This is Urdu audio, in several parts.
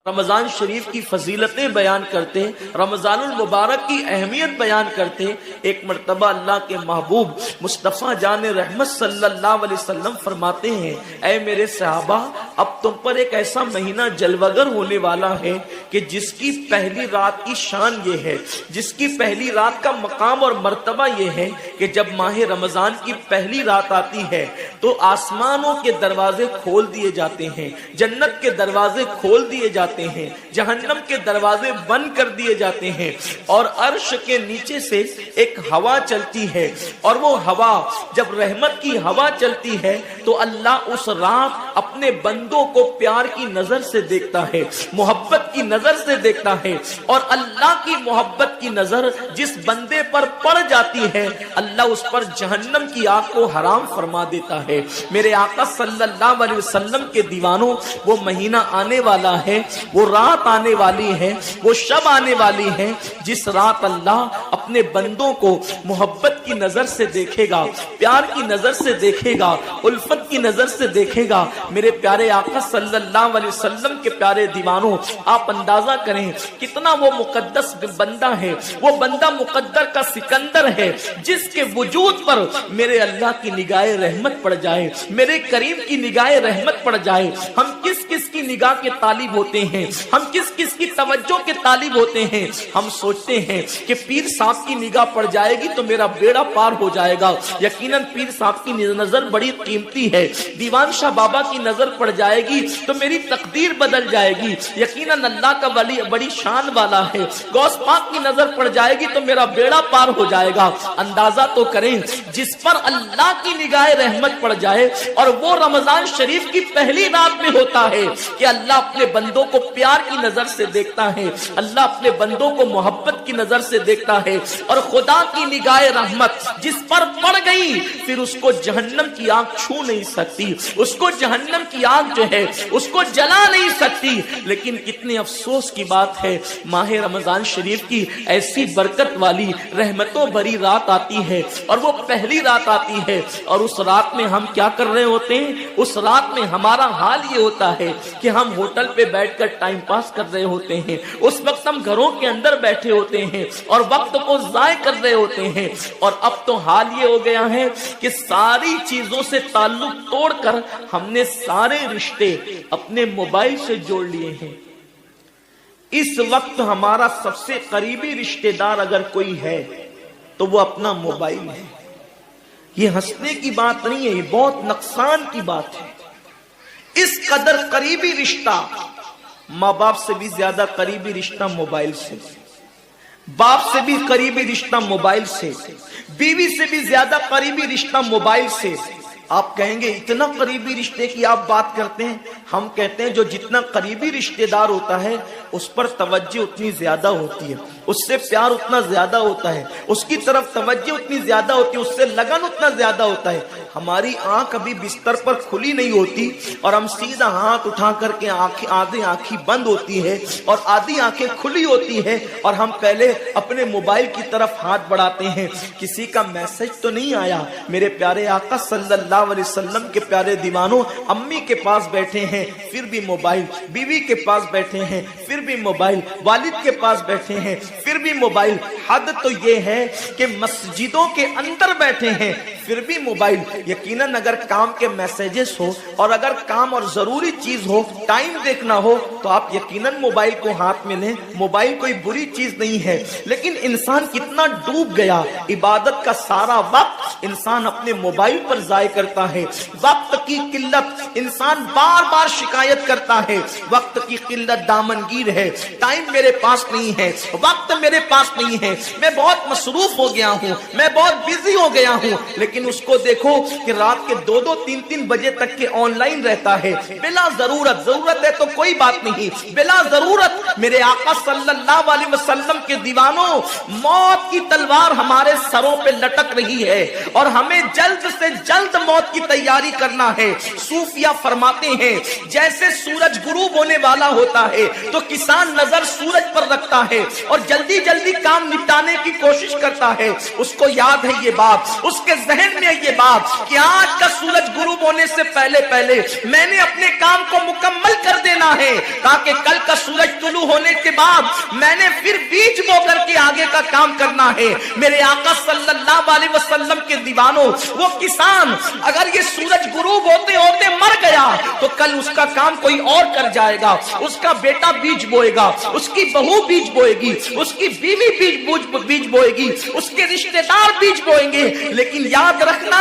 رمضان شریف کی فضیلتیں بیان کرتے، رمضان المبارک کی اہمیت بیان کرتے، ایک مرتبہ اللہ کے محبوب مصطفیٰ جان رحمت صلی اللہ علیہ وسلم فرماتے ہیں، اے میرے صحابہ، اب تم پر ایک ایسا مہینہ جلوگر ہونے والا ہے کہ جس کی پہلی رات کی شان یہ ہے، جس کی پہلی رات کا مقام اور مرتبہ یہ ہے کہ جب ماہ رمضان کی پہلی رات آتی ہے تو آسمانوں کے دروازے کھول دیے جاتے ہیں، جنت کے دروازے کھول دیے جاتے ہیں، جہنم کے دروازے بند کر دیے جاتے ہیں، اور عرش کے نیچے سے ایک ہوا چلتی ہے، اور وہ ہوا جب رحمت کی ہوا چلتی ہے تو اللہ اس رات اپنے بندوں کو پیار کی نظر سے دیکھتا ہے، محبت کی نظر سے دیکھتا ہے، اور اللہ کی محبت کی نظر جس بندے پر پڑ جاتی ہے اللہ اس پر جہنم کی آگ کو حرام فرما دیتا ہے۔ میرے آقا صلی اللہ علیہ وسلم کے دیوانوں، وہ مہینہ آنے والا ہے، وہ رات آنے والی ہے، وہ شب آنے والی ہے جس رات اللہ اپنے بندوں کو محبت کی نظر سے دیکھے گا، پیار کی نظر سے دیکھے گا، الفت کی نظر سے دیکھے گا۔ میرے پیارے آقا صلی اللہ علیہ وسلم کے پیارے دیوانوں، آپ اندازہ کریں کتنا وہ مقدس بندہ ہے، وہ بندہ مقدر کا سکندر ہے جس کے وجود پر میرے اللہ کی نگاہ رحمت پڑ جائے، میرے کریم کی نگاہ رحمت پڑ جائے۔ ہم کس کس کی نگاہ کے طالب ہوتے ہیں، ہم کس کس کی توجہ کے طالب ہوتے ہیں؟ ہم سوچتے ہیں کہ پیر صاحب کی نگاہ پڑ جائے گی تو میرا بیڑا پار ہو جائے گا، یقیناً پیر صاحب کی نظر بڑی قیمتی ہے، دیوان شاہ بابا کی نظر پڑ جائے گی تو میری تقدیر بدل جائے گی، یقیناً اللہ کا ولی بڑی شان والا ہے، غوث پاک کی نظر پڑ جائے گی تو میرا بیڑا پار ہو جائے گا۔ اندازہ تو کریں جس پر اللہ کی نگاہ رحمت پڑ جائے، اور وہ رمضان شریف کی پہلی رات میں ہوتا ہے کہ اللہ اپنے بندوں کو پیار کی نظر سے دیکھتا ہے، اللہ اپنے بندوں کو محبت کی نظر سے دیکھتا ہے، اور خدا کی نگاہ رحمت جس پر پڑ گئی پھر اس کو جہنم کی آگ چھو نہیں سکتی، اس کو جہنم کی آگ جو ہے اس کو جلا نہیں سکتی۔ لیکن کتنے افسوس کی بات ہے، ماہ رمضان شریف کی ایسی برکت والی رحمتوں بھری رات آتی ہے، اور وہ پہلی رات آتی ہے، اور اس رات میں ہم کیا کر رہے ہوتے ہیں؟ اس رات میں ہمارا حال یہ ہوتا ہے کہ ہم ہوٹل پہ بیٹھ کر ٹائم پاس کر رہے ہوتے ہیں، اس وقت ہم گھروں کے اندر بیٹھے ہوتے ہیں اور وقت کو ضائع کر رہے ہوتے ہیں، اور اب تو حال یہ ہو گیا ہے کہ ساری چیزوں سے تعلق توڑ کر ہم نے سارے رشتے اپنے موبائل سے جوڑ لیے ہیں۔ اس وقت ہمارا سب سے قریبی رشتہ دار اگر کوئی ہے تو وہ اپنا موبائل ہے۔ یہ ہنسنے کی بات نہیں ہے، یہ بہت نقصان کی بات ہے۔ اس قدر قریبی رشتہ، ماں باپ سے بھی زیادہ قریبی رشتہ موبائل سے، باپ سے بھی قریبی رشتہ موبائل سے، بیوی سے بھی زیادہ قریبی رشتہ موبائل سے۔ آپ کہیں گے اتنا قریبی رشتے کی آپ بات کرتے ہیں؟ ہم کہتے ہیں جو جتنا قریبی رشتہ دار ہوتا ہے اس پر توجہ اتنی زیادہ ہوتی ہے، اس سے پیار اتنا زیادہ ہوتا ہے، اس کی طرف توجہ اتنی زیادہ ہوتی ہے، اس سے لگن اتنا زیادہ ہوتا ہے۔ ہماری آنکھ ابھی بستر پر کھلی نہیں ہوتی اور ہم سیدھا ہاتھ اٹھا کر کے آدھی آنکھیں بند ہوتی ہے اور آدھی آنکھیں کھلی ہوتی ہے، اور ہم پہلے اپنے موبائل کی طرف ہاتھ بڑھاتے ہیں، کسی کا میسج تو نہیں آیا۔ میرے پیارے آقا صلی اللہ علیہ وسلم کے پیارے دیوانوں، امی کے پاس بیٹھے ہیں پھر بھی موبائل، بیوی کے پاس بیٹھے ہیں پھر بھی موبائل، والد کے پاس بیٹھے ہیں پھر بھی موبائل۔ حد تو یہ ہے کہ مسجدوں کے اندر بیٹھے ہیں پھر بھی موبائل۔ یقیناً اگر کام کے میسیجز ہو اور اگر کام اور ضروری چیز ہو، ٹائم دیکھنا ہو تو آپ یقیناً موبائل کو ہاتھ میں لیں، موبائل کوئی بری چیز نہیں ہے۔ لیکن انسان کتنا ڈوب گیا، عبادت کا سارا وقت انسان اپنے موبائل پر ضائع کرتا ہے۔ وقت کی قلت، انسان بار بار شکایت کرتا ہے، وقت کی قلت دامنگیر ہے، ٹائم میرے پاس نہیں ہے، وقت میرے پاس نہیں ہے، میں بہت مصروف ہو گیا ہوں، میں بہت بزی ہو گیا ہوں۔ لیکن اس کو دیکھو کہ رات کے 2-2 3-3 بجے تک کے آن لائن رہتا ہے بلا ضرورت۔ ضرورت ہے تو کوئی بات نہیں، بلا ضرورت۔ میرے آقا صلی اللہ علیہ وسلم کے دیوانوں، موت کی تلوار ہمارے سروں پہ لٹک رہی ہے اور ہمیں جلد سے جلد موت کی تیاری کرنا ہے۔ صوفیہ فرماتے ہیں جیسے سورج غروب ہونے والا ہوتا ہے تو کسان نظر سورج پر رکھتا ہے اور جلدی جلدی کام نپٹا لٹانے کی کوشش کرتا ہے، اس کو یاد ہے یہ بات، اس کے ذہن میں یہ بات کہ آج کا سورج غروب ہونے سے پہلے پہلے میں نے اپنے کام کو مکمل کر دینا ہے، تاکہ کل کا سورج طلوع ہونے کے بعد میں نے پھر بیج بو کر کے آگے کا کام کرنا ہے۔ میرے آقا صلی اللہ علیہ وسلم کے دیوانوں، وہ کسان اگر یہ سورج غروب ہوتے ہوتے مر گیا تو کل اس کا کام کوئی اور کر جائے گا، اس کا بیٹا بیج بوئے گا، اس کی بہو بیج بوئے گی، اس کی بیوی بیج بوئے گی، اس کے رشتہ دار بیج بوئیں گے۔ لیکن یاد رکھنا،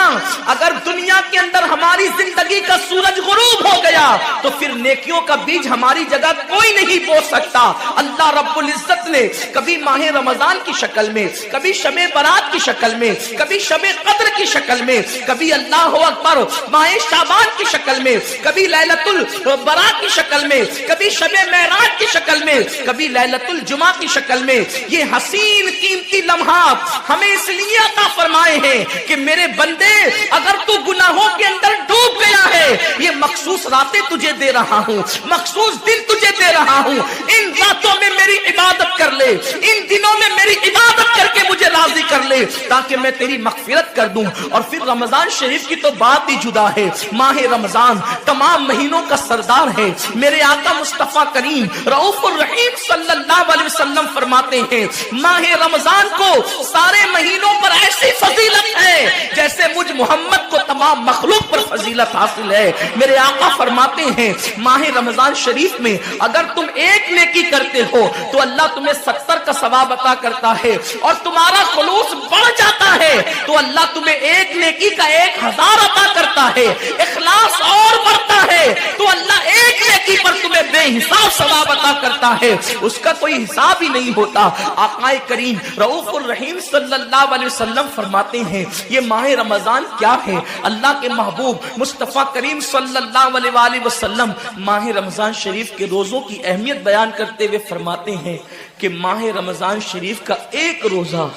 اگر دنیا کے اندر ہماری زندگی کا سورج غروب ہو گیا تو پھر نیکیوں کا بیج ہماری جگہ کوئی نہیں بو سکتا۔ اللہ رب العزت نے کبھی ماہ رمضان کی شکل میں، کبھی شب برات کی شکل میں، کبھی شب قدر کی شکل میں، کبھی اللہ اکبر ماہ شعبان کی شکل میں، کبھی لیلۃ البراء کی شکل میں، کبھی شب معراج کی شکل میں، کبھی لیلۃ الجمعہ کی شکل میں یہ حسین قیمتی لمحات ہمیں اس لیے عطا فرمائے ہیں کہ میرے بندے اگر تو گناہوں کے اندر ڈوب گیا ہے، یہ مخصوص راتیں تجھے دے رہا ہوں، مخصوص دن تجھے دے رہا ہوں، ان راتوں میں میری عبادت کر لے، ان دنوں میں میری عبادت کر کے مجھے راضی کر لے تاکہ میں تیری مغفرت کر دوں۔ اور پھر رمضان شریف کی تو بات ہی جدا ہے۔ ماہ رمضان تمام مہینوں کا سردار ہے۔ میرے آقا مصطفیٰ کریم رؤوف الرحیم صلی اللہ علیہ وسلم فرماتے ہیں ماہ رمضان کو سارے مہینوں پر ایسی فضیلت ہے جیسے مجھ محمد کو تمام مخلوق پر فضیلت حاصل ہے۔ میرے آقا فرماتے ہیں ماہ رمضان شریف میں اگر تم ایک نیکی کرتے ہو تو اللہ تمہیں 70 کا ثواب عطا کرتا ہے، اور تمہارا خلوص بڑھ جاتا ہے تو اللہ تمہیں ایک نیکی کا 1000 عطا کرتا ہے، اخلاص اور بڑھتا ہے تو اللہ ایک نیکی پر تمہیں بے حساب ثواب عطا کرتا ہے، اس کا کوئی حساب ہی نہیں ہوتا۔ آقا کریم رؤوف الرحیم صلی اللہ علیہ وسلم فرماتے ہیں یہ ماہ رمضان کیا ہے؟ اللہ کے محبوب مصطفیٰ کریم صلی اللہ علیہ وآلہ وسلم ماہ رمضان شریف کے روزوں کی اہمیت بیان کرتے ہوئے فرماتے ہیں کہ ماہ رمضان شریف کا ایک روزہ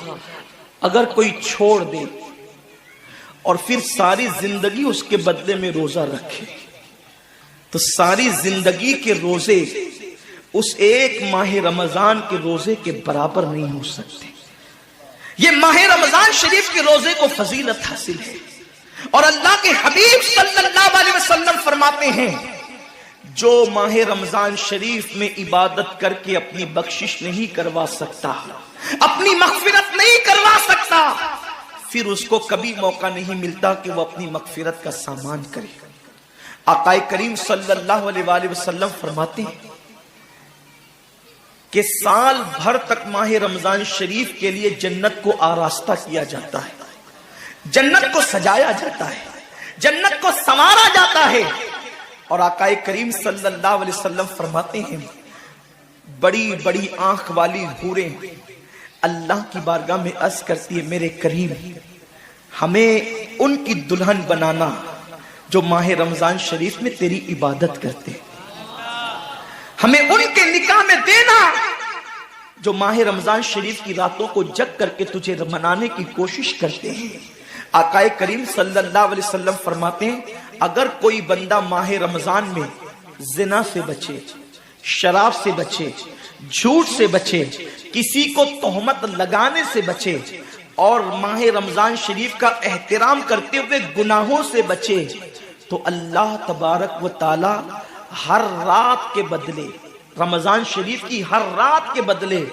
اگر کوئی چھوڑ دے اور پھر ساری زندگی اس کے بدلے میں روزہ رکھے تو ساری زندگی کے روزے اس ایک ماہ رمضان کے روزے کے برابر نہیں ہو سکتے۔ یہ ماہ رمضان شریف کے روزے کو فضیلت حاصل ہے، اور اللہ کے حبیب صلی اللہ علیہ وسلم فرماتے ہیں جو ماہ رمضان شریف میں عبادت کر کے اپنی بخشش نہیں کروا سکتا، اپنی مغفرت نہیں کروا سکتا، پھر اس کو کبھی موقع نہیں ملتا کہ وہ اپنی مغفرت کا سامان کرے۔ آقا کریم صلی اللہ علیہ وآلہ وسلم فرماتے ہیں کہ سال بھر تک ماہ رمضان شریف کے لیے جنت کو آراستہ کیا جاتا ہے، جنت کو سجایا جاتا ہے، جنت کو سنوارا جاتا ہے، اور آقا کریم صلی اللہ علیہ وسلم فرماتے ہیں بڑی بڑی آنکھ والی حوریں اللہ کی بارگاہ میں عرض کرتی ہے میرے کریم ہمیں ان کی دلہن بنانا جو ماہ رمضان شریف میں تیری عبادت کرتے، ہمیں ان کے نکاح میں دینا جو ماہ رمضان شریف کی راتوں کو جگ کر کے تجھے منانے کی کوشش کرتے ہیں۔ آقا کریم صلی اللہ علیہ وسلم فرماتے ہیں اگر کوئی بندہ ماہ رمضان میں زنا سے بچے، شراب سے بچے، جھوٹ سے بچے، کسی کو تہمت لگانے سے بچے، اور ماہ رمضان شریف کا احترام کرتے ہوئے گناہوں سے بچے تو اللہ تبارک و تعالی ہر رات کے بدلے، رمضان شریف کی ہر رات کے بدلے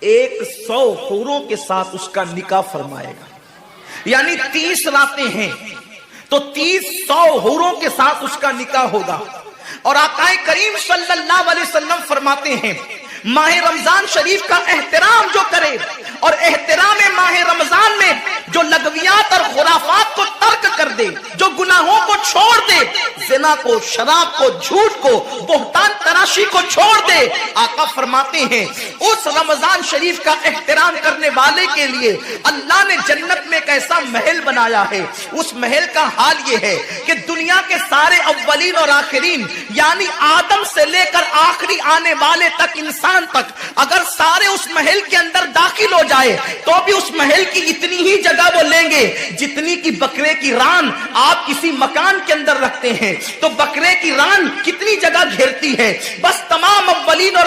100 حوروں کے ساتھ اس کا نکاح فرمائے گا۔ یعنی 30 راتیں ہیں تو 100 حوروں کے ساتھ اس کا نکاح ہوگا۔ اور آقا کریم صلی اللہ علیہ وسلم فرماتے ہیں ماہ رمضان شریف کا احترام جو کرے اور احترام ماہ رمضان میں جو لغویات اور خرافات کو ترک کر دے، جو گناہوں کو چھوڑ دے، زنا کو، شراب کو، جھوٹ کو، بہتان تراشی کو چھوڑ دے، آقا فرماتے ہیں اس رمضان شریف کا احترام کرنے والے کے لیے اللہ نے جنت میں ایک ایسا محل بنایا ہے۔ اس محل کا حال یہ ہے کہ دنیا کے سارے اولین اور آخرین یعنی آدم سے لے کر آخری آنے والے تک انسان تک اگر سارے اس محل کے اندر داخل ہو جائے تو بھی اس محل کی اتنی ہی جگہ وہ لیں گے جتنی کی بکرے کی ران آپ کسی مکان کے اندر رکھتے ہیں، تو بکرے کی ران کتنی جگہ گھیرتی ہے؟ بس تمام اولین اور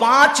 5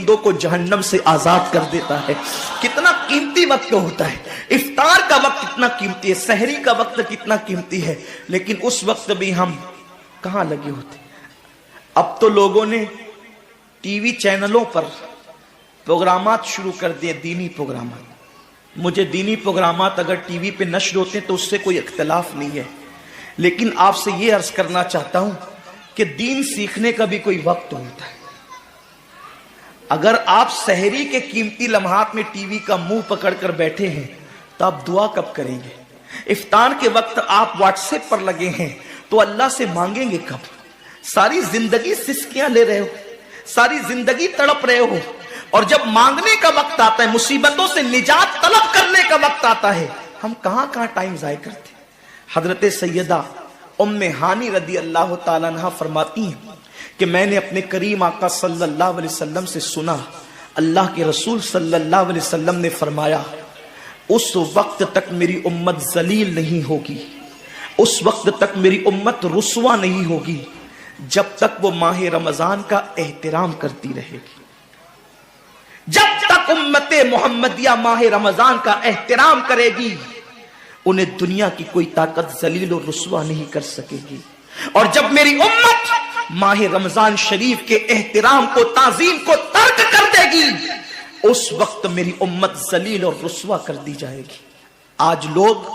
بندوں کو جہنم سے آزاد کر دیتا ہے. کتنا قیمتی وقت ہوتا ہے. افطار کا وقت کتنا قیمتی ہے, سحری کا وقت کتنا قیمتی ہے, لیکن اس وقت بھی ہم کہاں لگے ہوتے. اب تو لوگوں نے ٹی وی چینلوں پر پروگرامات شروع کر دیے, دینی پروگرامات. مجھے دینی پروگرامات اگر ٹی وی پہ نشر ہوتے ہیں تو اس سے کوئی اختلاف نہیں ہے, لیکن آپ سے یہ عرض کرنا چاہتا ہوں کہ دین سیکھنے کا بھی کوئی وقت ہوتا ہے. اگر آپ سحری کے قیمتی لمحات میں ٹی وی کا منہ پکڑ کر بیٹھے ہیں تو آپ دعا کب کریں گے؟ افطار کے وقت آپ واٹس ایپ پر لگے ہیں تو اللہ سے مانگیں گے کب؟ ساری زندگی سسکیاں لے رہے ہو, ساری زندگی تڑپ رہے ہو, اور جب مانگنے کا وقت آتا ہے, مصیبتوں سے نجات طلب کرنے کا وقت آتا ہے, ہم کہاں کہاں ٹائم ضائع کرتے ہیں. حضرت سیدہ ام ہانی رضی اللہ تعالیٰ عنہ فرماتی ہیں کہ میں نے اپنے کریم آقا صلی اللہ علیہ وسلم سے سنا, اللہ کے رسول صلی اللہ علیہ وسلم نے فرمایا اس وقت تک میری امت ذلیل نہیں ہوگی, اس وقت تک میری امت رسوا نہیں ہوگی جب تک وہ ماہ رمضان کا احترام کرتی رہے گی. جب تک امت محمدیہ ماہ رمضان کا احترام کرے گی انہیں دنیا کی کوئی طاقت ذلیل و رسوا نہیں کر سکے گی. اور جب میری امت ماہ رمضان شریف کے احترام کو, تعظیم کو ترک کر دے گی, اس وقت میری امت ذلیل اور رسوا کر دی جائے گی. آج لوگ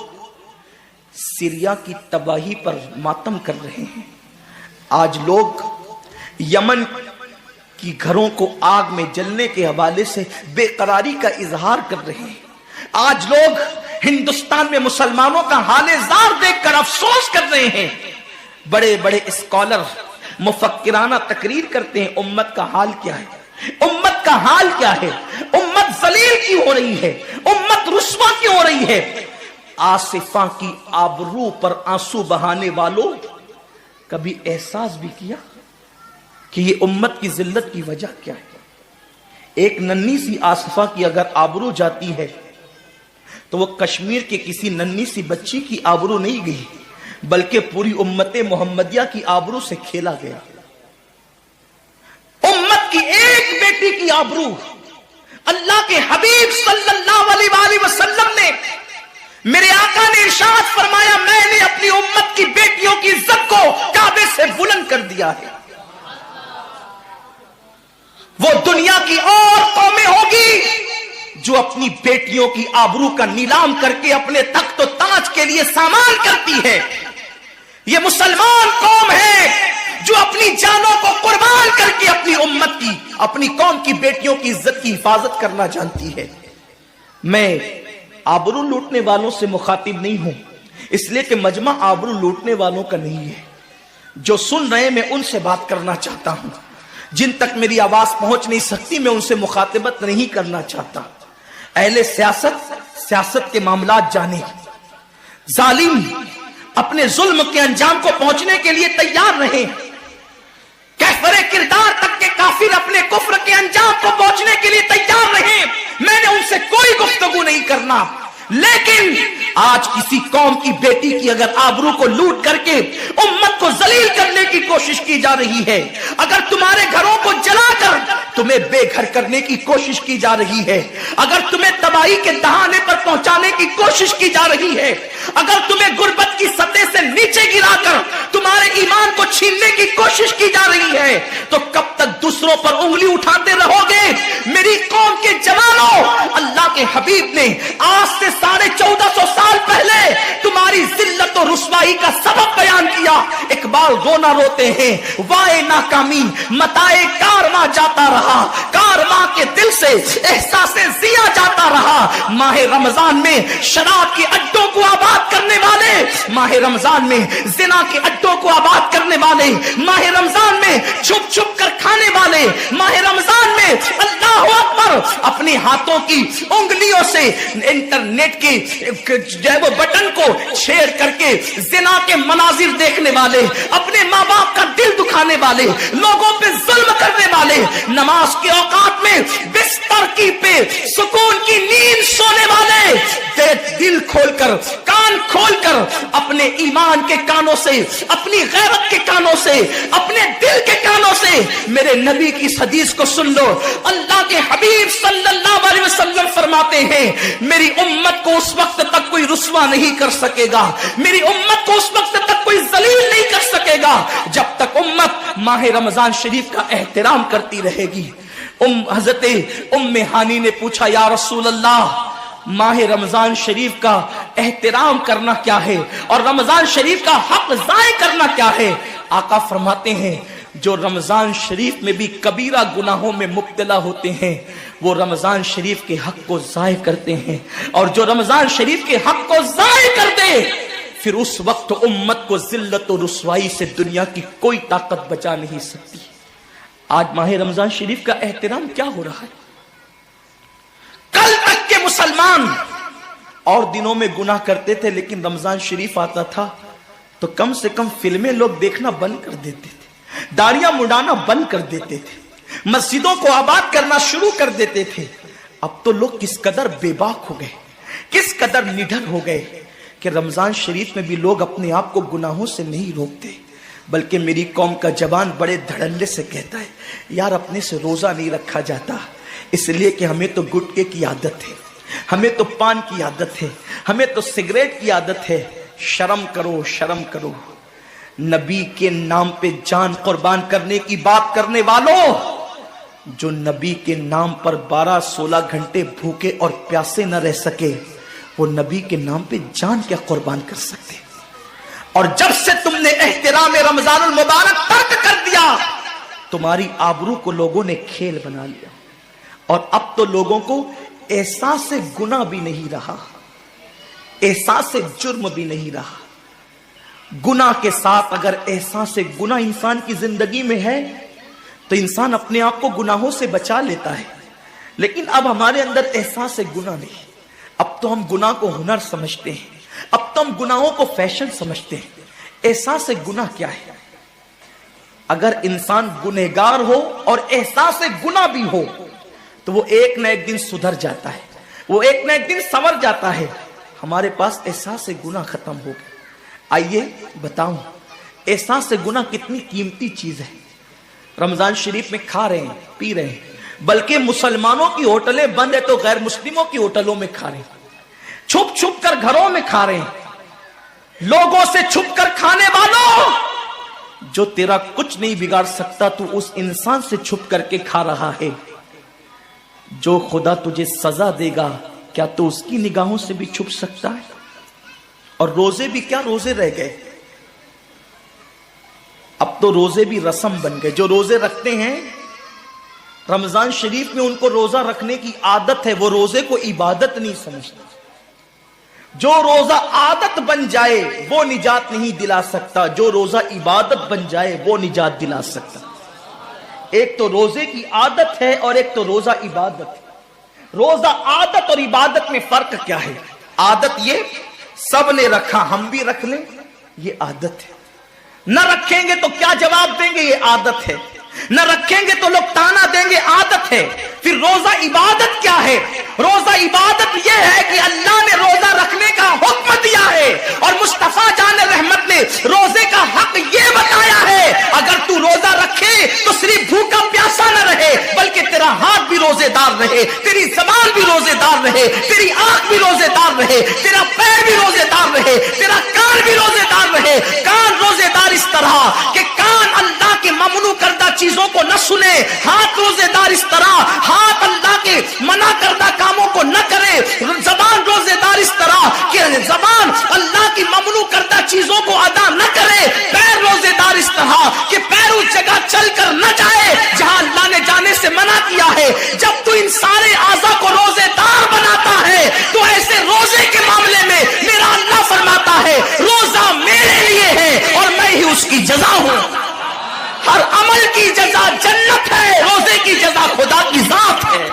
سیریا کی تباہی پر ماتم کر رہے ہیں, آج لوگ یمن کی گھروں کو آگ میں جلنے کے حوالے سے بے قراری کا اظہار کر رہے ہیں, آج لوگ ہندوستان میں مسلمانوں کا حال زار دیکھ کر افسوس کر رہے ہیں. بڑے بڑے اسکالر مفکرانہ تقریر کرتے ہیں, امت کا حال کیا ہے, امت کا حال کیا ہے, امت ذلیل کیوں ہو رہی ہے, امت رسوا کیوں ہو رہی ہے. آصفہ کی آبرو پر آنسو بہانے والوں کبھی احساس بھی کیا کہ یہ امت کی ذلت کی وجہ کیا ہے؟ ایک ننھی سی آصفہ کی اگر آبرو جاتی ہے تو وہ کشمیر کے کسی ننھی سی بچی کی آبرو نہیں گئی, بلکہ پوری امت محمدیہ کی آبرو سے کھیلا گیا. امت کی ایک بیٹی کی آبرو اللہ کے حبیب صلی اللہ علیہ وآلہ وسلم نے, میرے آقا نے ارشاد فرمایا میں نے اپنی امت کی بیٹیوں کی عزت کو کعبے سے بلند کر دیا ہے. وہ دنیا کی اور قومیں ہوگی جو اپنی بیٹیوں کی آبرو کا نیلام کر کے اپنے تخت و تاج کے لیے سامان کرتی ہے. یہ مسلمان قوم ہے جو اپنی جانوں کو قربان کر کے اپنی امت کی, اپنی قوم کی بیٹیوں کی عزت کی حفاظت کرنا جانتی ہے. میں آبرو لوٹنے والوں سے مخاطب نہیں ہوں, اس لیے کہ مجمع آبرو لوٹنے والوں کا نہیں ہے. جو سن رہے میں ان سے بات کرنا چاہتا ہوں, جن تک میری آواز پہنچ نہیں سکتی میں ان سے مخاطبت نہیں کرنا چاہتا. اہل سیاست کے معاملات جانے, ظالم اپنے ظلم کے انجام کو پہنچنے کے لیے تیار رہے, کفر کردار تک کے کافر اپنے کفر کے انجام کو پہنچنے کے لیے تیار رہے. میں نے ان سے کوئی گفتگو نہیں کرنا, لیکن آج کسی قوم کی بیٹی کی اگر آبرو کو لوٹ کر کے امت کو ذلیل کرنے کی کوشش کی جا رہی ہے, اگر تمہارے گھروں کو جلا کر تمہیں بے گھر کرنے کی کوشش کی جا رہی ہے, اگر تمہیں تباہی کے دہانے پر پہنچانے کی کوشش کی جا رہی ہے, اگر تمہیں غربت کی سطح سے نیچے گرا کر تمہارے ایمان کو چھیننے کی کوشش کی جا رہی ہے, تو کب تک دوسروں پر انگلی اٹھاتے رہو گے؟ میری قوم کے جوانوں, اللہ کے حبیب نے آج سے 1450 سال پہلے تمہاری ذلت و رسوائی کا سبب بیان کیا. اقبال رونا روتے ہیں, وائے ناکامی متائے کارواں جاتا رہا, کارواں کے دل سے احساس زیا جاتا رہا. ماہ رمضان میں شراب کے اڈوں کو آباد کرنے والے, ماہ رمضان میں زنا کے اڈوں کو آباد کرنے والے, ماہ رمضان میں چھپ چھپ کر کھانے والے, ماہ رمضان میں اللہ اکبر اپنے ہاتھوں کی انگلیوں سے انٹرنیٹ کی جو ہے وہ بٹن کو چھیڑ کر کے زنا کے مناظر دیکھنے والے, اپنے ماں باپ کا دل دکھانے والے, لوگوں پہ ظلم کرنے والے, نماز کے اوقات میں بستر کی پہ سکون کی نیند سونے والے, دل کھول کر کان کھول کر اپنے اپنے ایمان کے کانوں سے، اپنی غیرت کے کانوں سے، اپنے دل کے کانوں سے میرے نبی کی اس حدیث کو سن لو۔ اللہ کے حبیب صلی اللہ علیہ وسلم فرماتے ہیں میری امت کو اس وقت تک کوئی رسوا نہیں کر سکے گا، میری امت کو اس وقت تک کوئی ذلیل نہیں کر سکے گا جب تک امت ماہ رمضان شریف کا احترام کرتی رہے گی۔ حضرت ام ہانی نے پوچھا یا رسول اللہ ماہ رمضان شریف کا احترام کرنا کیا ہے اور رمضان شریف کا حق ضائع کرنا کیا ہے؟ آقا فرماتے ہیں جو رمضان شریف میں بھی کبیرہ گناہوں میں مبتلا ہوتے ہیں وہ رمضان شریف کے حق کو ضائع کرتے ہیں، اور جو رمضان شریف کے حق کو ضائع کر دے پھر اس وقت امت کو ذلت و رسوائی سے دنیا کی کوئی طاقت بچا نہیں سکتی۔ آج ماہ رمضان شریف کا احترام کیا ہو رہا ہے؟ کل تک کے مسلمان اور دنوں میں گناہ کرتے تھے، لیکن رمضان شریف آتا تھا تو کم سے کم فلمیں لوگ دیکھنا بند کر دیتے تھے، داڑیاں مڈانا بند کر دیتے تھے، مسجدوں کو آباد کرنا شروع کر دیتے تھے۔ اب تو لوگ کس قدر بے باک ہو گئے، کس قدر نڈر ہو گئے کہ رمضان شریف میں بھی لوگ اپنے آپ کو گناہوں سے نہیں روکتے، بلکہ میری قوم کا جوان بڑے دھڑلے سے کہتا ہے یار اپنے سے روزہ نہیں رکھا جاتا اس لیے کہ ہمیں تو گٹکے کی عادت ہے، ہمیں تو پان کی عادت ہے، ہمیں تو سگریٹ کی عادت ہے۔ شرم کرو، شرم کرو۔ نبی کے نام پہ جان قربان کرنے کی بات کرنے والوں، جو نبی کے نام پر 12-16 گھنٹے بھوکے اور پیاسے نہ رہ سکے وہ نبی کے نام پہ جان کیا قربان کر سکتے؟ اور جب سے تم نے احترام رمضان المبارک ترک کر دیا تمہاری آبرو کو لوگوں نے کھیل بنا لیا، اور اب تو لوگوں کو احساس گناہ بھی نہیں رہا، احساس جرم بھی نہیں رہا۔ گناہ کے ساتھ اگر احساس گناہ انسان کی زندگی میں ہے تو انسان اپنے آپ کو گناہوں سے بچا لیتا ہے، لیکن اب ہمارے اندر احساس گناہ نہیں۔ اب تو ہم گناہ کو ہنر سمجھتے ہیں، اب تو ہم گناہوں کو فیشن سمجھتے ہیں۔ احساس گناہ کیا ہے؟ اگر انسان گنہگار ہو اور احساس گناہ بھی ہو تو وہ ایک نہ ایک دن سدھر جاتا ہے، وہ ایک نہ ایک دن سنور جاتا ہے۔ ہمارے پاس احساس گناہ ختم ہو گیا۔ آئیے بتاؤں احساس گناہ کتنی قیمتی چیز ہے۔ رمضان شریف میں کھا رہے ہیں، پی رہے ہیں، بلکہ مسلمانوں کی ہوٹلیں بند ہے تو غیر مسلموں کی ہوٹلوں میں کھا رہے ہیں، چھپ چھپ کر گھروں میں کھا رہے ہیں۔ لوگوں سے چھپ کر کھانے والوں، جو تیرا کچھ نہیں بگاڑ سکتا تو اس انسان سے چھپ کر کے کھا رہا ہے۔ جو خدا تجھے سزا دے گا کیا تو اس کی نگاہوں سے بھی چھپ سکتا ہے؟ اور روزے بھی کیا روزے رہ گئے، اب تو روزے بھی رسم بن گئے۔ جو روزے رکھتے ہیں رمضان شریف میں ان کو روزہ رکھنے کی عادت ہے، وہ روزے کو عبادت نہیں سمجھتے۔ جو روزہ عادت بن جائے وہ نجات نہیں دلا سکتا، جو روزہ عبادت بن جائے وہ نجات دلا سکتا۔ ایک تو روزے کی عادت ہے اور ایک تو روزہ عبادت ہے۔ روزہ عادت اور عبادت میں فرق کیا ہے؟ عادت یہ سب نے رکھا ہم بھی رکھ لیں، یہ عادت ہے۔ نہ رکھیں گے تو کیا جواب دیں گے، یہ عادت ہے۔ نہ رکھیں گے تو لوگ تانا دیں گے، عادت ہے۔ پھر روزہ عبادت کیا ہے؟ روزہ عبادت یہ ہے کہ اللہ نے روزہ رکھنے کا حکم دیا ہے اور مصطفیٰ جان رحمت نے روزے کا حق یہ بتایا ہے اگر تو روزہ رکھے تو صرف بھوکا پیاسا نہ رہے بلکہ تیرا ہاتھ بھی روزے دار رہے، تیری زبان بھی روزے دار رہے، تیری آنکھ بھی روزے دار رہے، تیرا پیر بھی روزے دار رہے، تیرا کان بھی روزے دار رہے۔ کان روزے دار اس طرح کہ کان اللہ کے ممنوع کردہ چیزوں کو نہ سنے، ہاتھ روزے دار اس طرح ہاتھ اللہ کے منع کردہ کاموں کو نہ کرے، زبان روزے دار اس طرح کہ زبان اللہ کی ممنوع کردہ چیزوں کو ادا نہ کرے، پیر روزے دار اس طرح کہ پیر اس جگہ چل کر نہ جائے جہاں اللہ نے جانے سے منع کیا ہے۔ جب تو ان سارے اعضاء کو روزے دار بناتا ہے تو ایسے روزے کے معاملے میں میرا اللہ فرماتا ہے روزہ میرے لیے ہے اور میں ہی اس کی جزا ہوں۔ ہر عمل کی جزا جنت ہے، روزے کی جزا خدا کی ذات ہے۔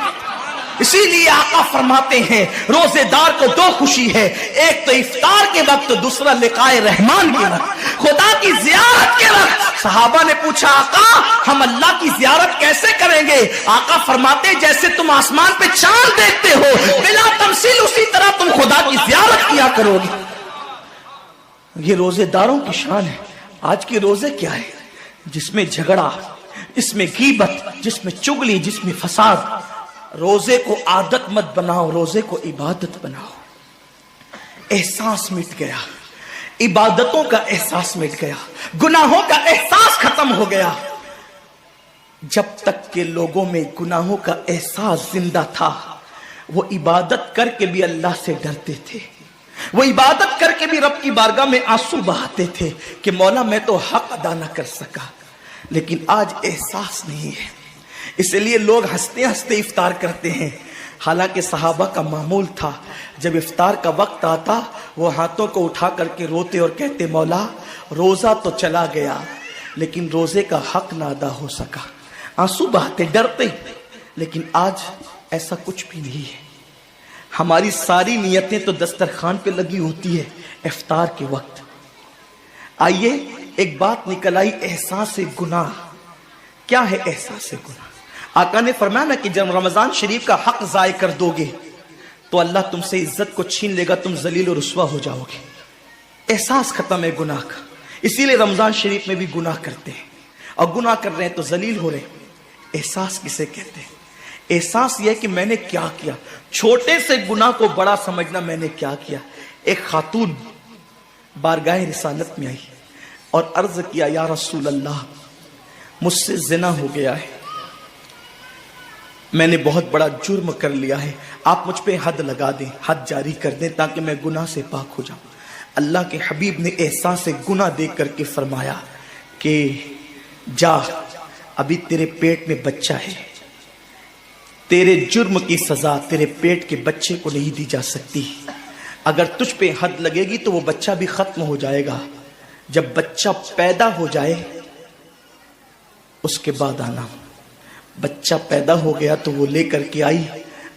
اسی لیے آقا فرماتے ہیں روزے دار کو دو خوشی ہے، ایک تو افطار کے وقت، دوسرا لقائے رحمان کے وقت، خدا کی زیارت کے وقت۔ صحابہ نے پوچھا آقا ہم اللہ کی زیارت کیسے کریں گے؟ آقا فرماتے جیسے تم آسمان پہ چاند دیکھتے ہو بلا تمثیل اسی طرح تم خدا کی زیارت کیا کرو گے۔ یہ روزے داروں کی شان ہے. آج کے روزے کیا ہے؟ جس میں جھگڑا، جس میں غیبت، جس میں چگلی، جس میں فساد. روزے کو عادت مت بناؤ، روزے کو عبادت بناؤ. احساس مٹ گیا، عبادتوں کا احساس مٹ گیا، گناہوں کا احساس ختم ہو گیا. جب تک کہ لوگوں میں گناہوں کا احساس زندہ تھا، وہ عبادت کر کے بھی اللہ سے ڈرتے تھے، وہ عبادت کر کے بھی رب کی بارگاہ میں آنسو بہاتے تھے کہ مولا میں تو حق ادا نہ کر سکا. لیکن آج احساس نہیں ہے، اس لیے لوگ ہنستے ہنستے افطار کرتے ہیں. حالانکہ صحابہ کا معمول تھا جب افطار کا وقت آتا وہ ہاتھوں کو اٹھا کر کے روتے اور کہتے مولا روزہ تو چلا گیا لیکن روزے کا حق نہ ادا ہو سکا. آنسو بہاتے، ڈرتے. لیکن آج ایسا کچھ بھی نہیں ہے. ہماری ساری نیتیں تو دسترخوان پہ لگی ہوتی ہے افطار کے وقت. آئیے ایک بات نکل آئی، احساس گناہ. کیا ہے احساس گناہ؟ آقا نے فرمایا نا کہ جب رمضان شریف کا حق ضائع کر دو گے تو اللہ تم سے عزت کو چھین لے گا، تم ذلیل و رسوا ہو جاؤ گے. احساس ختم ہے گناہ کا. اسی لیے رمضان شریف میں بھی گناہ کرتے ہیں، اور گناہ کر رہے ہیں تو ذلیل ہو رہے ہیں. احساس کسے کہتے ہیں؟ احساس یہ کہ میں نے کیا کیا. چھوٹے سے گناہ کو بڑا سمجھنا، میں نے کیا کیا. ایک خاتون بارگاہ رسالت میں آئی اور عرض کیا یا رسول اللہ مجھ سے زنا ہو گیا ہے، میں نے بہت بڑا جرم کر لیا ہے، آپ مجھ پہ حد لگا دیں، حد جاری کر دیں تاکہ میں گناہ سے پاک ہو جاؤں. اللہ کے حبیب نے احساس گناہ دیکھ کر کے فرمایا کہ جا، ابھی تیرے پیٹ میں بچہ ہے، تیرے جرم کی سزا تیرے پیٹ کے بچے کو نہیں دی جا سکتی. اگر تجھ پہ حد لگے گی تو وہ بچہ بھی ختم ہو جائے گا. جب بچہ پیدا ہو جائے اس کے بعد آنا. بچہ پیدا ہو گیا تو وہ لے کر کے آئی.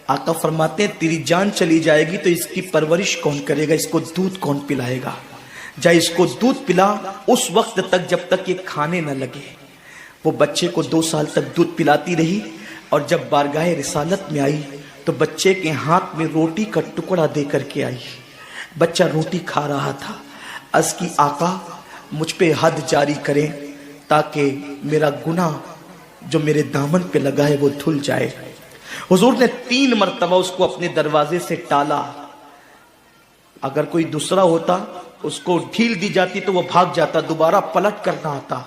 آقا فرماتے ہیں تیری جان چلی جائے گی تو اس کی پرورش کون کرے گا، اس کو دودھ کون پلائے گا؟ جا اس کو دودھ پلا اس وقت تک جب تک یہ کھانے نہ لگے. وہ بچے کو 2 سال تک دودھ پلاتی رہی، اور جب بارگاہ رسالت میں آئی تو بچے کے ہاتھ میں روٹی کا ٹکڑا دے کر کے آئی. بچہ روٹی کھا رہا تھا. عرض کی آقا مجھ پہ حد جاری کریں تاکہ میرا گناہ جو میرے دامن پہ لگا ہے وہ دھل جائے. حضور نے 3 مرتبہ اس کو اپنے دروازے سے ٹالا. اگر کوئی دوسرا ہوتا اس کو ڈھیل دی جاتی تو وہ بھاگ جاتا، دوبارہ پلٹ کرنا آتا.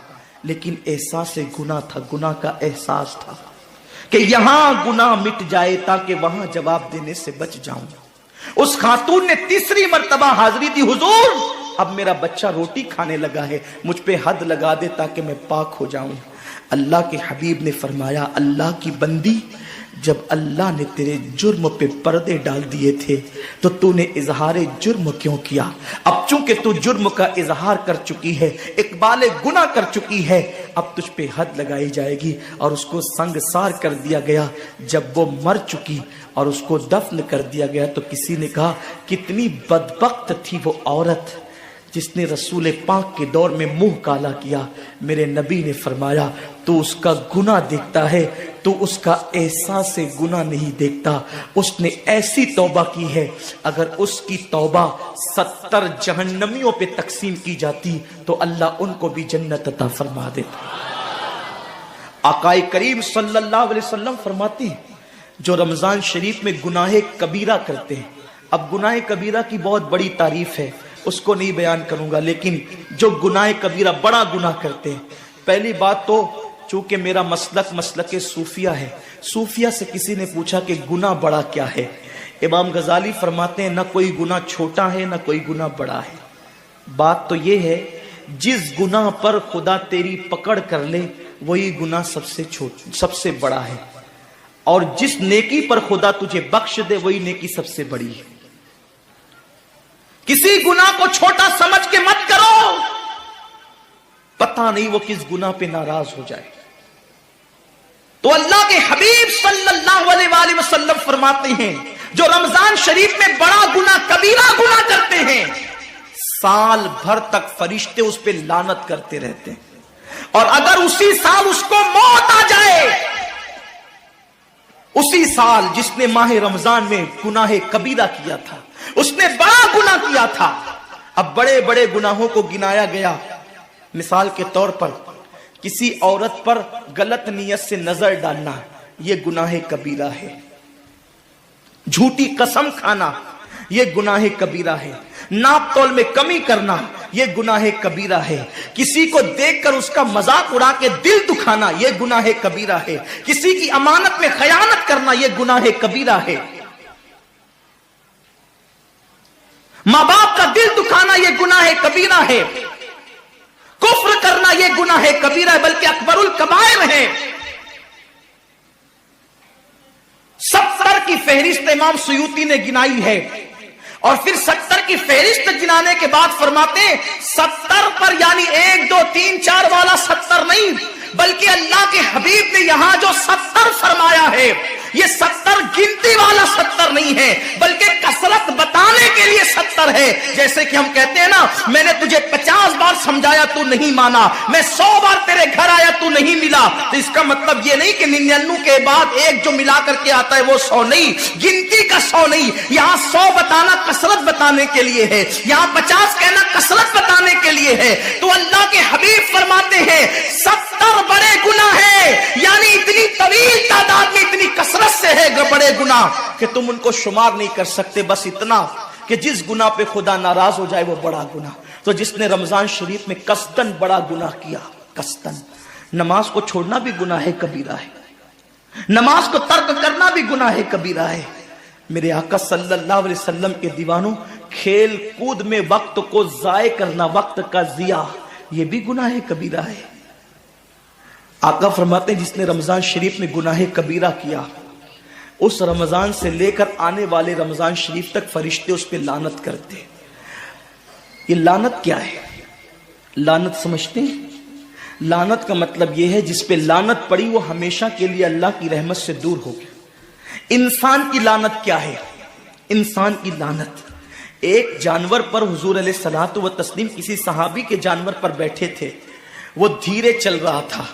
لیکن احساس گناہ تھا، گناہ کا احساس تھا کہ یہاں گناہ مٹ جائے تاکہ وہاں جواب دینے سے بچ جاؤں. اس خاتون نے 3 مرتبہ حاضری دی، حضور اب میرا بچہ روٹی کھانے لگا ہے، مجھ پہ حد لگا دے تاکہ میں پاک ہو جاؤں. اللہ کے حبیب نے فرمایا اللہ کی بندی، جب اللہ نے تیرے جرم پہ پردے ڈال دیے تھے تو تو نے اظہار جرم کیوں کیا؟ اب چونکہ تو جرم کا اظہار کر چکی ہے، اقبال گناہ کر چکی ہے، اب تجھ پہ حد لگائی جائے گی. اور اس کو سنگسار کر دیا گیا. جب وہ مر چکی اور اس کو دفن کر دیا گیا تو کسی نے کہا کتنی بدبخت تھی وہ عورت جس نے رسول پاک کے دور میں منہ کالا کیا. میرے نبی نے فرمایا تو اس کا گناہ دیکھتا ہے، تو اس کا احساس گناہ نہیں دیکھتا. اس نے ایسی توبہ کی ہے اگر اس کی توبہ 70 جہنمیوں پہ تقسیم کی جاتی تو اللہ ان کو بھی جنت عطا فرما دیتا. آقا کریم صلی اللہ علیہ وسلم فرماتے ہیں جو رمضان شریف میں گناہ کبیرہ کرتے ہیں. اب گناہ کبیرہ کی بہت بڑی تعریف ہے، اس کو نہیں بیان کروں گا، لیکن جو گناہ کبیرہ بڑا گناہ کرتے ہیں، پہلی بات تو چونکہ میرا مسلک صوفیہ ہے، صوفیہ سے کسی نے پوچھا کہ گناہ بڑا کیا ہے؟ امام غزالی فرماتے ہیں نہ کوئی گناہ چھوٹا ہے نہ کوئی گناہ بڑا ہے. بات تو یہ ہے جس گناہ پر خدا تیری پکڑ کر لے وہی گناہ سب سے بڑا ہے، اور جس نیکی پر خدا تجھے بخش دے وہی نیکی سب سے بڑی ہے. کسی گناہ کو چھوٹا سمجھ کے مت کرو، پتہ نہیں وہ کس گناہ پہ ناراض ہو جائے. تو اللہ کے حبیب صلی اللہ علیہ وآلہ وسلم فرماتے ہیں جو رمضان شریف میں بڑا گناہ کبیرہ گناہ کرتے ہیں، سال بھر تک فرشتے اس پہ لعنت کرتے رہتے ہیں، اور اگر اسی سال اس کو موت آ جائے، اسی سال جس نے ماہ رمضان میں گناہ کبیرہ کیا تھا، اس نے بڑا گناہ کیا تھا، اب بڑے بڑے گناہوں کو گنایا گیا. مثال کے طور پر کسی عورت پر غلط نیت سے نظر ڈالنا یہ گناہ کبیرہ ہے. جھوٹی قسم کھانا یہ گناہ کبیرہ ہے. ناپ تول میں کمی کرنا یہ گناہ کبیرہ ہے. کسی کو دیکھ کر اس کا مذاق اڑا کے دل دکھانا یہ گناہ کبیرہ ہے. کسی کی امانت میں خیانت کرنا یہ گناہ کبیرہ ہے. ماں باپ کا دل دکھانا یہ گناہ کبیرہ ہے. کفر کرنا یہ گناہ کبیرہ ہے، بلکہ اکبر الکبائر ہے. 70 کی فہرست امام سیوطی نے گنائی ہے، اور پھر 70 کی فہرست گنانے کے بعد فرماتے ہیں 70 پر یعنی 1 2 3 4 والا 70 نہیں، بلکہ اللہ کے حبیب نے یہاں جو 70 فرمایا ہے یہ 70 گنتی والا 70 نہیں ہے، بلکہ کثرت بتانے کے لیے 70 ہے. جیسے کہ ہم کہتے ہیں نا، میں نے تجھے 50 بار سمجھایا تو نہیں مانا، میں 100 بار تیرے گھر آیا تو نہیں ملا، تو اس کا مطلب یہ نہیں کہ 99 کے بعد ایک جو ملا کر کے آتا ہے وہ 100 نہیں، گنتی کا 100 نہیں. یہاں 100 بتانا کثرت بتانے کے لیے ہے، یہاں 50 کہنا کثرت بتانے کے لیے ہے. تو اللہ کے حبیب فرماتے ہیں 70 بڑے گناہ ہیں، یعنی اتنی طویل تعداد میں اتنی کثرت سے ہے بڑے گناہ کہ تم ان کو شمار نہیں کر سکتے. بس اتنا کہ جس گناہ پہ خدا ناراض ہو جائے وہ بڑا گناہ. تو جس نے رمضان شریف میں قصدن بڑا گناہ کیا، قصدن، نماز کو چھوڑنا بھی گناہ کبیرہ ہے، نماز کو ترک کرنا بھی گناہ کبیرہ ہے. میرے آقا صلی اللہ علیہ وسلم کے دیوانوں، کھیل کود میں وقت کو ضائع کرنا، وقت کا ضیاع، یہ بھی گناہ کبیرہ ہے. آقا فرماتے ہیں جس نے رمضان شریف میں گناہ کبیرہ کیا، اس رمضان سے لے کر آنے والے رمضان شریف تک فرشتے اس پہ لعنت کرتے. یہ لعنت کیا ہے؟ لعنت سمجھتے ہیں؟ لعنت کا مطلب یہ ہے جس پہ لعنت پڑی وہ ہمیشہ کے لیے اللہ کی رحمت سے دور ہو گیا. انسان کی لعنت کیا ہے؟ انسان کی لعنت، ایک جانور پر حضور علیہ الصلوۃ والتسلیم کسی صحابی کے جانور پر بیٹھے تھے، وہ دھیرے چل رہا تھا.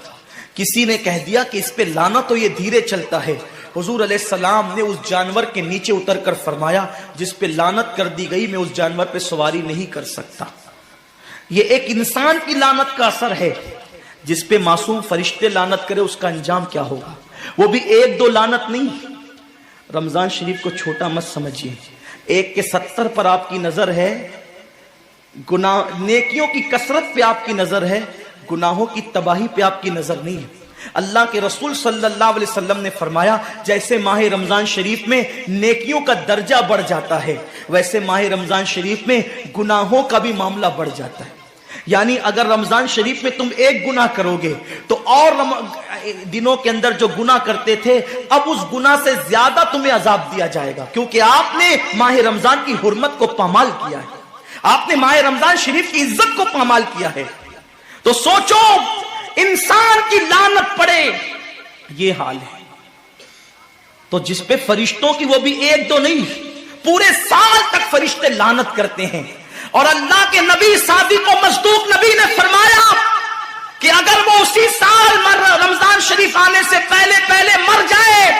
کسی نے کہہ دیا کہ اس پہ لعنت ہو، یہ دھیرے چلتا ہے. حضور علیہ السلام نے اس جانور کے نیچے اتر کر فرمایا جس پہ لعنت کر دی گئی میں اس جانور پہ سواری نہیں کر سکتا. یہ ایک انسان کی لعنت کا اثر ہے. جس پہ معصوم فرشتے لعنت کرے اس کا انجام کیا ہوگا؟ وہ بھی 1 2 لعنت نہیں. رمضان شریف کو چھوٹا مت سمجھیے. 1 کے 70 پر آپ کی نظر ہے، گناہ نیکیوں کی کثرت پہ آپ کی نظر ہے، گناہوں کی تباہی پہ آپ کی نظر نہیں ہے. اللہ کے رسول صلی اللہ علیہ وسلم نے فرمایا جیسے ماہ رمضان شریف میں نیکیوں کا درجہ بڑھ جاتا ہے، ویسے ماہ رمضان شریف میں گناہوں کا بھی معاملہ بڑھ جاتا ہے. یعنی اگر رمضان شریف میں تم 1 گناہ کرو گے تو اور دنوں کے اندر جو گناہ کرتے تھے اب اس گناہ سے زیادہ تمہیں عذاب دیا جائے گا، کیونکہ آپ نے ماہ رمضان کی حرمت کو پامال کیا ہے، آپ نے ماہ رمضان شریف کی عزت کو پامال کیا ہے. تو سوچو انسان کی لعنت پڑے، یہ حال ہے. تو جس پہ فرشتوں کی، وہ بھی 1 2 نہیں، پورے سال تک فرشتے لعنت کرتے ہیں. اور اللہ کے نبی صادق و مصدوق نبی نے فرمایا کہ اگر وہ اسی سال رمضان شریف آنے سے پہلے مر جائے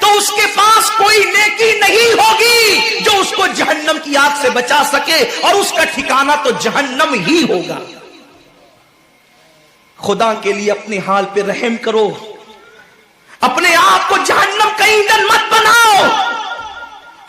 تو اس کے پاس کوئی نیکی نہیں ہوگی جو اس کو جہنم کی آگ سے بچا سکے، اور اس کا ٹھکانہ تو جہنم ہی ہوگا. خدا کے لیے اپنے حال پہ رحم کرو، اپنے آپ کو جہنم کا ایندھن مت بناؤ.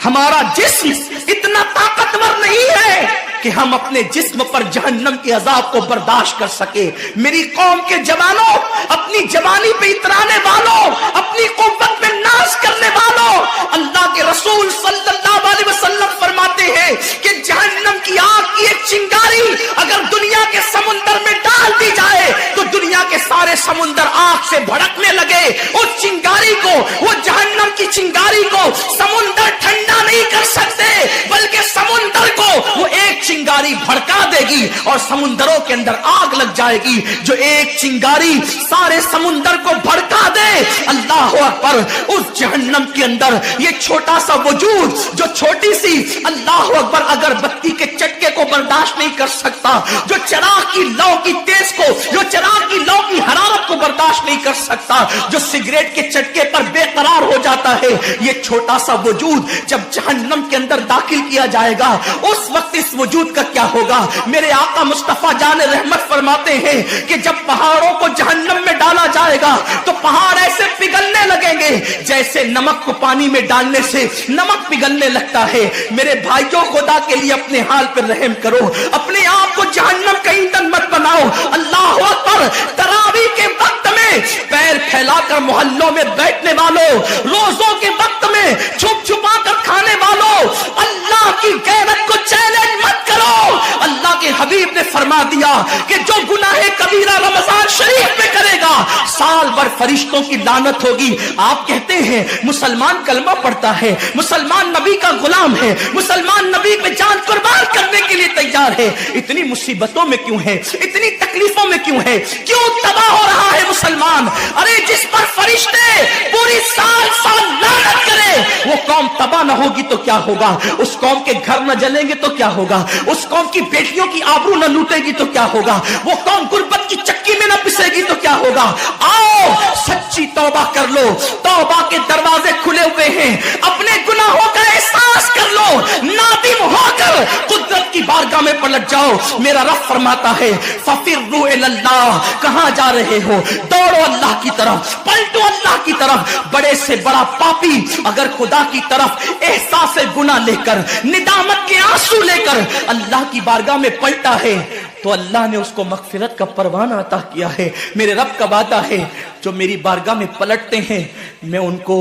ہمارا جسم اتنا طاقتور نہیں ہے کہ ہم اپنے جسم پر جہنم کے عذاب کو برداشت کر سکے. میری قوم کے جوانوں، اپنی جوانی پہ اترانے والوں، اپنی قوت پہ ناز کرنے والوں، اللہ کے رسول صلی اللہ علیہ وسلم فرماتے ہیں کہ جہنم کی آگ کی ایک چنگاری اگر دنیا کے سمندر میں ڈال دی جائے تو دنیا کے سارے سمندر آگ سے بھڑکنے لگے. اس چنگاری کو، وہ جہنم کی چنگاری کو سمندر ٹھنڈا نہیں کر سکتے، بلکہ سمندر کو وہ ایک چنگاری بھڑکا دے گی. اور سمندروں کے اندر آگ لگ جائے گی جو ایک چنگاری سارے سمندر کو بھڑکا دے. اللہ اکبر. اس جہنم کے اندر یہ چھوٹا سا وجود جو چھوٹی سی اللہ اکبر اگر بتی کے چٹکے کو برداشت نہیں کر سکتا, جو چراغ کی لو کی تیز کو, جو چراغ کی لو کی حرارت کو برداشت نہیں کر سکتا, جو سگریٹ کے چٹکے پر بے قرار ہو جاتا ہے, یہ چھوٹا سا وجود جب جہنم کے اندر داخل کیا جائے گا اس وقت اس وجود کا کیا ہوگا. میرے آقا مصطفیٰ جان رحمت فرماتے ہیں کہ جب پہاڑوں کو جہنم میں ڈالا جائے گا تو پہاڑ ایسے پگھلنے لگیں گے جیسے نمک کو پانی میں ڈالنے سے نمک پگھلنے لگتا ہے. میرے بھائیوں, خدا کے لیے اپنے حال پر رحم کرو, اپنے آپ کو جہنم کا ایندھن مت بناؤ. اللہ اکبر. تراویح کے وقت میں پیر پھیلا کر محلوں میں بیٹھنے والوں, روزوں کے وقت میں چھپ چھپا کر کھانے والوں, اللہ کی غیرت کو چیلنج مت کرو. اللہ کے حبیب نے فرما دیا کہ جو گناہ کبیرہ رمضان شریف میں کرے گا سال بھر فرشتوں کی لعنت ہوگی. آپ کہتے ہیں مسلمان کلمہ پڑھتا ہے, مسلمان نبی کا غلام ہے, مسلمان نبی پہ جان قربان کرنے کے لیے تیار ہے, اتنی مصیبتوں میں کیوں ہے, اتنی تکلیفوں میں کیوں ہے, کیوں تباہ ہو رہا ہے مسلمان؟ ارے جس پر فرشتے پوری سال لعنت کرے وہ قوم تباہ نہ ہوگی تو کیا ہوگا, اس قوم کے گھر نہ جلیں گے تو کیا ہوگا, اس قوم کی بیٹیوں کی آبرو نہ لوٹے گی تو کیا ہوگا, وہ قوم غربت کی چکی میں نہ پسے گی تو کیا ہوگا. آؤ سچی توبہ کر لو, توبہ کے دروازے کھلے ہوئے ہیں, اپنے گناہوں کا احساس کر لو, نادم ہو کر قدرت کی بارگاہ میں پلٹ جاؤ. میرا رب فرماتا ہے ففروا الی اللہ. کہاں جا رہے ہو؟ دوڑو اللہ کی طرف, پلٹو اللہ کی طرف. بڑے سے بڑا پاپی اگر خدا کی طرف احساس گناہ لے کر, ندامت کے آنسو لے کر اللہ کی بارگاہ میں پلٹا ہے تو اللہ نے اس کو مغفرت کا پروانہ عطا کیا ہے. میرے رب کا وعدہ ہے جو میری بارگاہ میں پلٹتے ہیں میں ان کو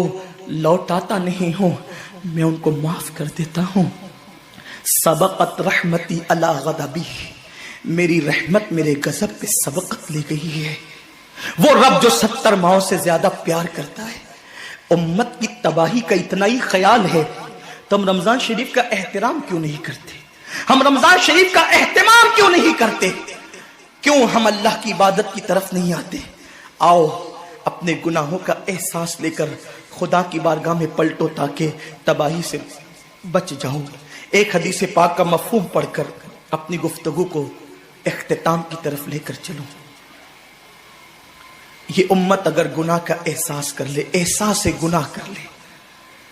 لوٹاتا نہیں ہوں, میں ان کو معاف کر دیتا ہوں. سبقت رحمتی علی غضبی. میری رحمت میرے غضب پہ سبقت لے گئی ہے. وہ رب جو 70 ماؤں سے زیادہ پیار کرتا ہے, امت کی تباہی کا اتنا ہی خیال ہے تو ہم رمضان شریف کا احترام کیوں نہیں کرتے, ہم رمضان شریف کا اہتمام کیوں نہیں کرتے, کیوں ہم اللہ کی عبادت کی طرف نہیں آتے. آؤ اپنے گناہوں کا احساس لے کر خدا کی بارگاہ میں پلٹو تاکہ تباہی سے بچ جاؤ. ایک حدیث پاک کا مفہوم پڑھ کر اپنی گفتگو کو اختتام کی طرف لے کر چلو. یہ امت اگر گناہ کا احساس کر لے, احساس گناہ کر لے,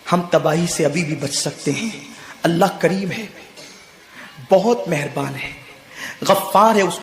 ہم تباہی سے ابھی بھی بچ سکتے ہیں. اللہ کریم ہے, بہت مہربان ہے, غفار ہے. اس